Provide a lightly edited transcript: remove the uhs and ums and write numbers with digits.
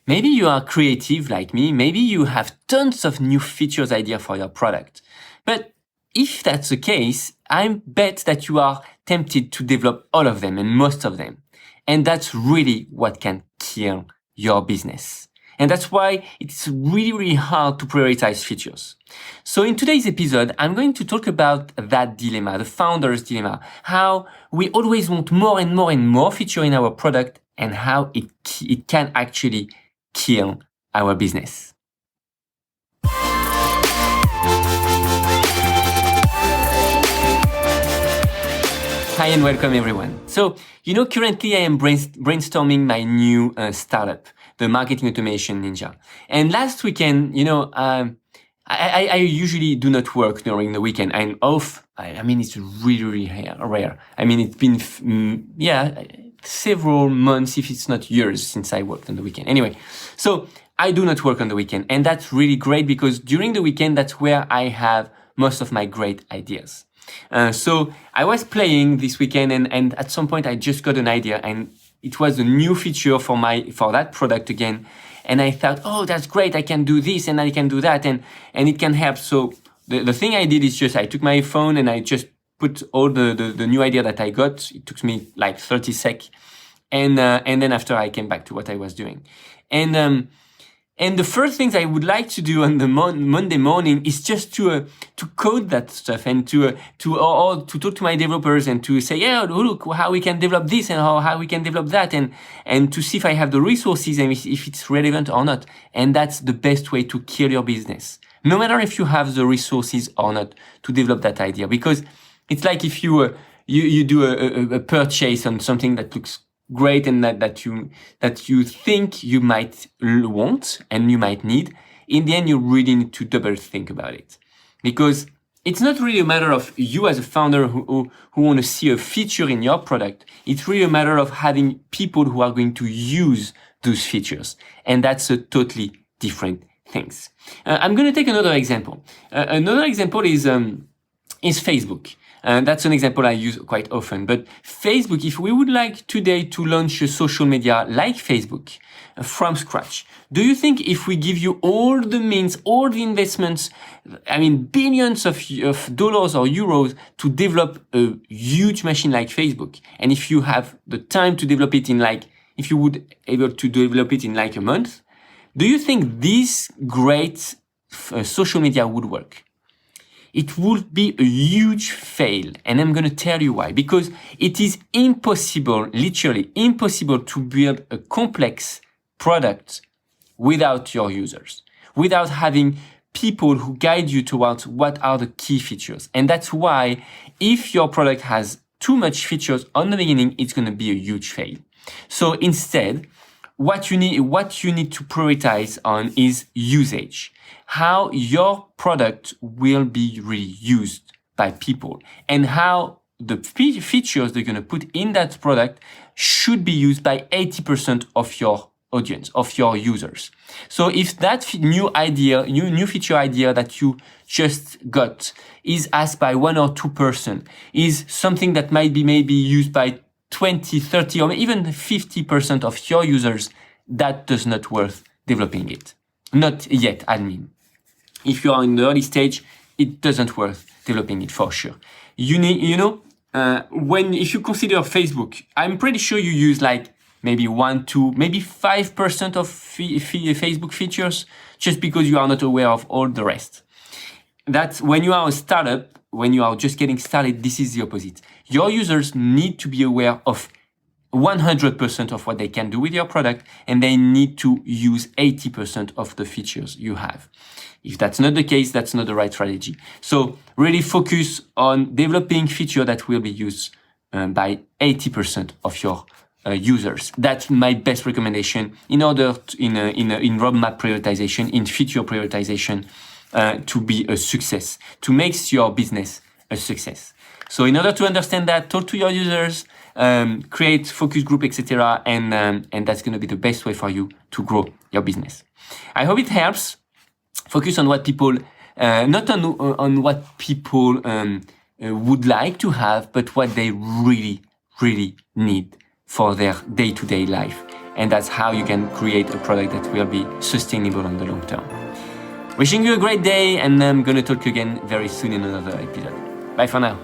Maybe you are creative like me. Maybe you have tons of new features idea for your product. But if that's the case, I bet that you are tempted to develop all of them and most of them. And that's really what can kill your business. And that's why it's really, really hard to prioritize features. So in today's episode, I'm going to talk about that dilemma, the founder's dilemma, how we always want more and more and more feature in our product and how it can actually kill our business. Hi and welcome everyone. So, currently I am brainstorming my new startup, the Marketing Automation Ninja. And last weekend, I usually do not work during the weekend. I'm off. I mean, it's really, really rare. I mean, it's been, several months, if it's not years, since I worked on the weekend. Anyway, so I do not work on the weekend. And that's really great because during the weekend, that's where I have most of my great ideas. So I was playing this weekend and at some point I just got an idea and it was a new feature for that product again. And I thought, oh, that's great. I can do this and I can do that and it can help. So the thing I did is I took my phone and I just put all the new idea that I got. It took me like 30 seconds. And then after I came back to what I was doing. And the first things I would like to do on the Monday morning is just to code that stuff and to talk to my developers and to say, yeah, look how we can develop this and how we can develop that and to see if I have the resources and if it's relevant or not. And that's the best way to kill your business. No matter if you have the resources or not to develop that idea, because it's like if you do a purchase on something that looks great and that you think you might want and you might need, in the end you really need to double think about it, because it's not really a matter of you as a founder who want to see a feature in your product. It's really a matter of having people who are going to use those features, and that's a totally different things. I'm going to take another example. Another example is Facebook. That's an example I use quite often. But Facebook, if we would like today to launch a social media like Facebook from scratch, do you think if we give you all the means, all the investments, I mean, billions of dollars or euros to develop a huge machine like Facebook, and if you have the time to develop it if you would able to develop it in like a month, do you think this great social media would work? It would be a huge fail. And I'm going to tell you why. Because it is impossible, literally impossible to build a complex product without your users, without having people who guide you towards what are the key features. And that's why if your product has too much features on the beginning, it's going to be a huge fail. So instead, what you need to prioritize on is usage. How your product will be really used by people and how the features they're going to put in that product should be used by 80% of your audience, of your users. So if that new feature idea that you just got is asked by 1 or 2%, is something that might be maybe used by 20, 30, or even 50% of your users, that does not worth developing it. Not yet, I mean. If you are in the early stage, it doesn't worth developing it for sure. If you consider Facebook, I'm pretty sure you use like maybe 1, 2, maybe 5% of Facebook features just because you are not aware of all the rest. That's when you are a startup, when you are just getting started, this is the opposite. Your users need to be aware of 100% of what they can do with your product, and they need to use 80% of the features you have. If that's not the case, that's not the right strategy. So really focus on developing feature that will be used by 80% of your users. That's my best recommendation in order to, in roadmap prioritization, in feature prioritization, to be a success, to make your business a success. So in order to understand that, talk to your users, create focus group, etc. And that's going to be the best way for you to grow your business. I hope it helps. Focus on what people, not on what people would like to have, but what they really, really need for their day-to-day life. And that's how you can create a product that will be sustainable on the long term. Wishing you a great day, and I'm gonna talk to you again very soon in another episode. Bye for now.